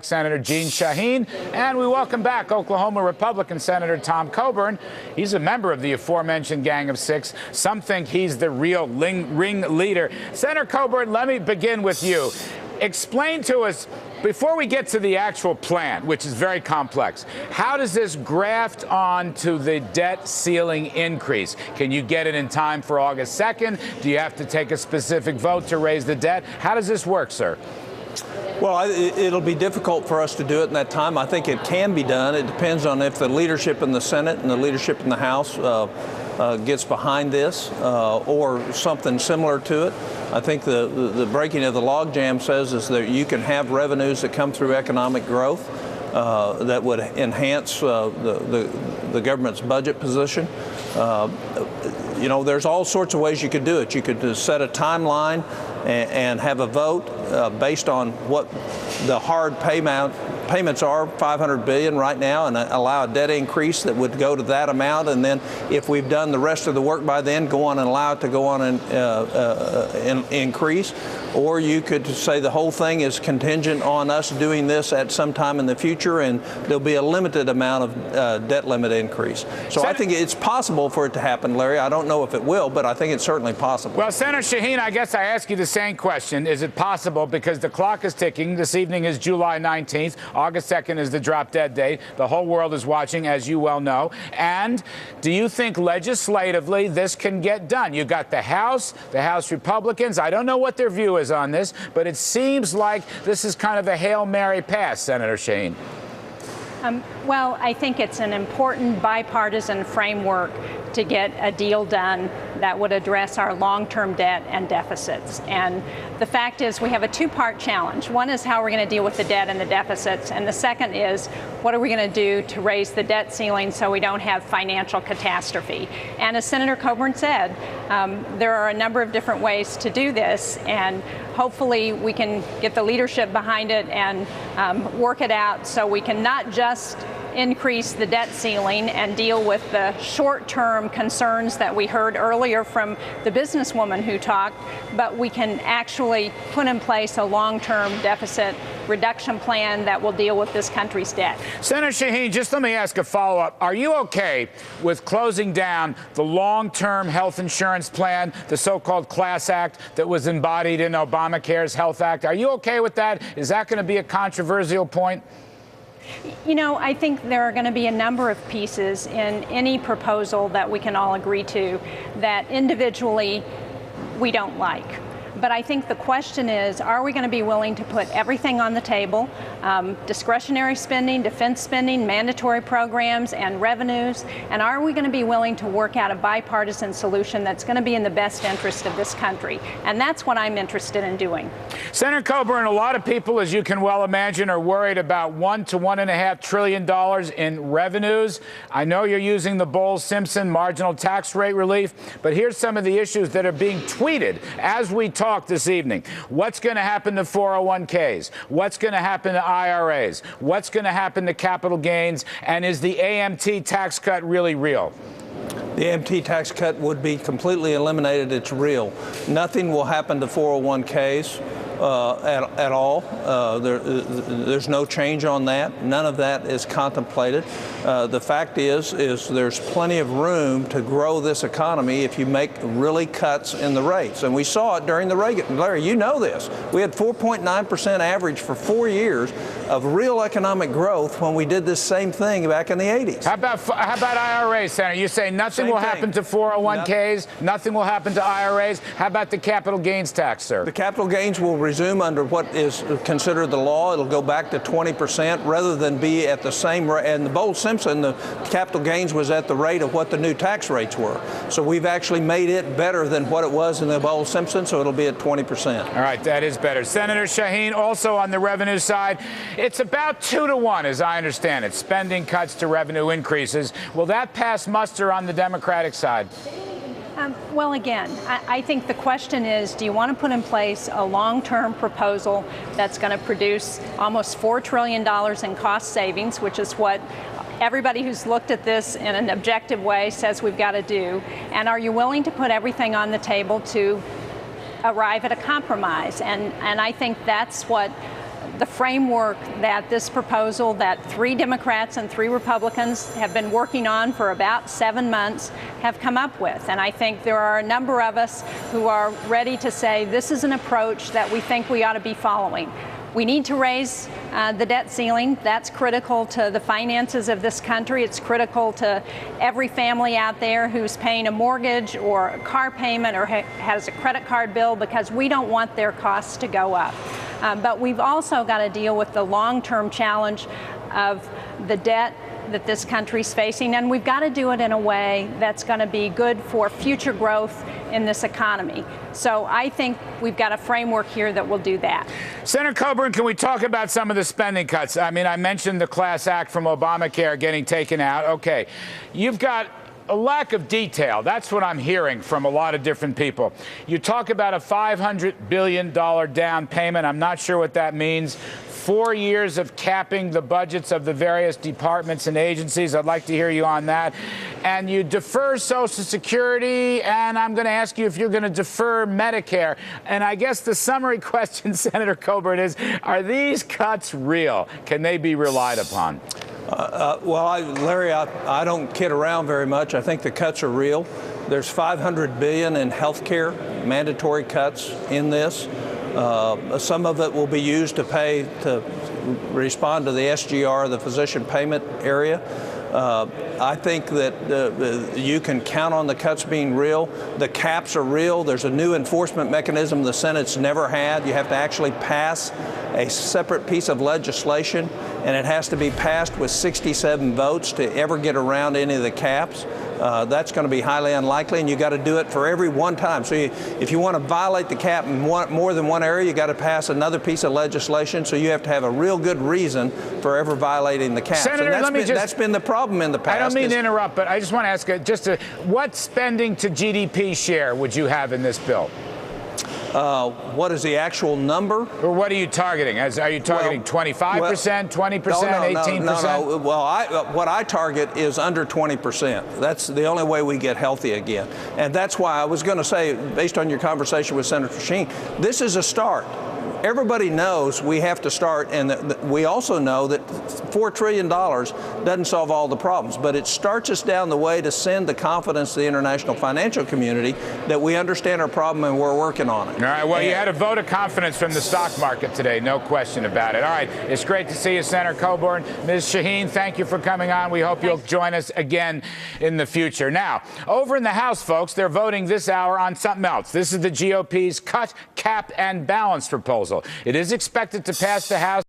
Senator Jeanne Shaheen, and we welcome back Oklahoma Republican Senator Tom Coburn. He's a member of the aforementioned Gang of Six. Some think he's the real ring leader. Senator Coburn, let me begin with you. Explain to us, before we get to the actual plan, which is very complex, how does this graft on to the debt ceiling increase? Can you get it in time for August 2nd? Do you have to take a specific vote to raise the debt? How does this work, sir? Well, it'll be difficult for us to do it in that time. I think it can be done. It depends on if the leadership in the Senate and the leadership in the House gets behind this or something similar to it. I think the breaking of the logjam says is that you can have revenues that come through economic growth that would enhance the government's budget position. You know, there's all sorts of ways you could do it. You could set a timeline and have a vote based on what the hard payments are, $500 billion right now, and allow a debt increase that would go to that amount. And then if we've done the rest of the work by then, go on and allow it to go on and increase. Or you could say the whole thing is contingent on us doing this at some time in the future, and there'll be a limited amount of debt limit increase. So I think it's possible for it to happen, Larry. I don't know if it will, but I think it's certainly possible. Well, Senator Shaheen, I guess I ask you the same question. Is it possible? Because the clock is ticking. This evening is July 19th. August 2nd is the drop-dead date. The whole world is watching, as you well know. And do you think legislatively this can get done? You've got the House Republicans. I don't know what their view is on this, but it seems like this is kind of a Hail Mary pass, Senator Shaheen. Well, I think it's an important bipartisan framework to get a deal done that would address our long-term debt and deficits. And the fact is we have a two-part challenge. One is how we're going to deal with the debt and the deficits, and the second is what are we going to do to raise the debt ceiling so we don't have financial catastrophe. And as Senator Coburn said, there are a number of different ways to do this, and hopefully we can get the leadership behind it and work it out so we can not just increase the debt ceiling and deal with the short-term concerns that we heard earlier from the businesswoman who talked, but we can actually put in place a long-term deficit reduction plan that will deal with this country's debt. Senator Shaheen, just let me ask a follow-up. Are you okay with closing down the long-term health insurance plan, the so-called Class Act that was embodied in Obamacare's Health Act? Are you okay with that? Is that going to be a controversial point? You know, I think there are going to be a number of pieces in any proposal that we can all agree to that individually we don't like. But I think the question is, are we going to be willing to put everything on the table, discretionary spending, defense spending, mandatory programs, and revenues, and are we going to be willing to work out a bipartisan solution that's going to be in the best interest of this country? And that's what I'm interested in doing. Senator Coburn, a lot of people, as you can well imagine, are worried about $1 to $1.5 trillion in revenues. I know you're using the Bowles-Simpson marginal tax rate relief, but here's some of the issues that are being tweeted as we talk this evening. What's going to happen to 401ks? What's going to happen to IRAs? What's going to happen to capital gains? And is the AMT tax cut really real? The AMT tax cut would be completely eliminated. It's real. Nothing will happen to 401ks at all. There's no change on that. None of that is contemplated. The fact is there's plenty of room to grow this economy if you make really cuts in the rates. And we saw it during the Reagan. Larry, you know this. We had 4.9% average for 4 years of real economic growth when we did this same thing back in the 80s. How about IRAs, Senator? You say nothing will happen to 401ks, nothing will happen to IRAs. How about the capital gains tax, sir? The capital gains will resume under what is considered the law. It'll go back to 20% rather than be at the same rate. And the Bowles-Simpson, the capital gains was at the rate of what the new tax rates were. So we've actually made it better than what it was in the Bowles-Simpson, so it'll be at 20%. All right, that is better. Senator Shaheen, also on the revenue side, it's about 2 to 1, as I understand it, spending cuts to revenue increases. Will that pass muster on the Democratic side? Well, again, I think the question is, do you want to put in place a long-term proposal that's going to produce almost $4 trillion in cost savings, which is what everybody who's looked at this in an objective way says we've got to do? And are you willing to put everything on the table to arrive at a compromise? And I think that's what the framework that this proposal that 3 Democrats and 3 Republicans have been working on for about 7 months have come up with. And I think there are a number of us who are ready to say this is an approach that we think we ought to be following. We need to raise the debt ceiling. That's critical to the finances of this country. It's critical to every family out there who's paying a mortgage or a car payment or has a credit card bill, because we don't want their costs to go up. But we've also got to deal with the long-term challenge of the debt that this country's facing, and we've got to do it in a way that's going to be good for future growth in this economy. So I think we've got a framework here that will do that. Senator Coburn, can we talk about some of the spending cuts? I mean, I mentioned the Class Act from Obamacare getting taken out. Okay, you've got a lack of detail. That's what I'm hearing from a lot of different people. You talk about a $500 billion down payment. I'm not sure what that means. 4 years of capping the budgets of the various departments and agencies. I'd like to hear you on that. And you defer Social Security, and I'm going to ask you if you're going to defer Medicare. And I guess the summary question, Senator Coburn, is, are these cuts real? Can they be relied upon? Larry, I don't kid around very much. I think the cuts are real. There's $500 billion in health care, mandatory cuts in this. Some of it will be used to respond to the SGR, the physician payment area. I think that you can count on the cuts being real. The caps are real. There's a new enforcement mechanism the Senate's never had. You have to actually pass a separate piece of legislation, and it has to be passed with 67 votes to ever get around any of the caps. That's going to be highly unlikely, and you got to do it for every one time. So if you want to violate the cap in more than one area, you got to pass another piece of legislation. So you have to have a real good reason for ever violating the cap. Senator, that's been the problem in the past. I don't mean to interrupt, but I just want to ask what spending to GDP share would you have in this bill? What is the actual number? Or what are you targeting? Are you targeting 25%, 20%, 18%? No. Well, what I target is under 20%. That's the only way we get healthy again. And that's why I was going to say, based on your conversation with Senator Sheen, this is a start. Everybody knows we have to start, and we also know that $4 trillion doesn't solve all the problems, but it starts us down the way to send the confidence to the international financial community that we understand our problem and we're working on it. All right, well, you had a vote of confidence from the stock market today, no question about it. All right, it's great to see you, Senator Coburn. Ms. Shaheen, thank you for coming on. We hope you'll join us again in the future. Now, over in the House, folks, they're voting this hour on something else. This is the GOP's cut, cap, and balance proposal. It is expected to pass the House.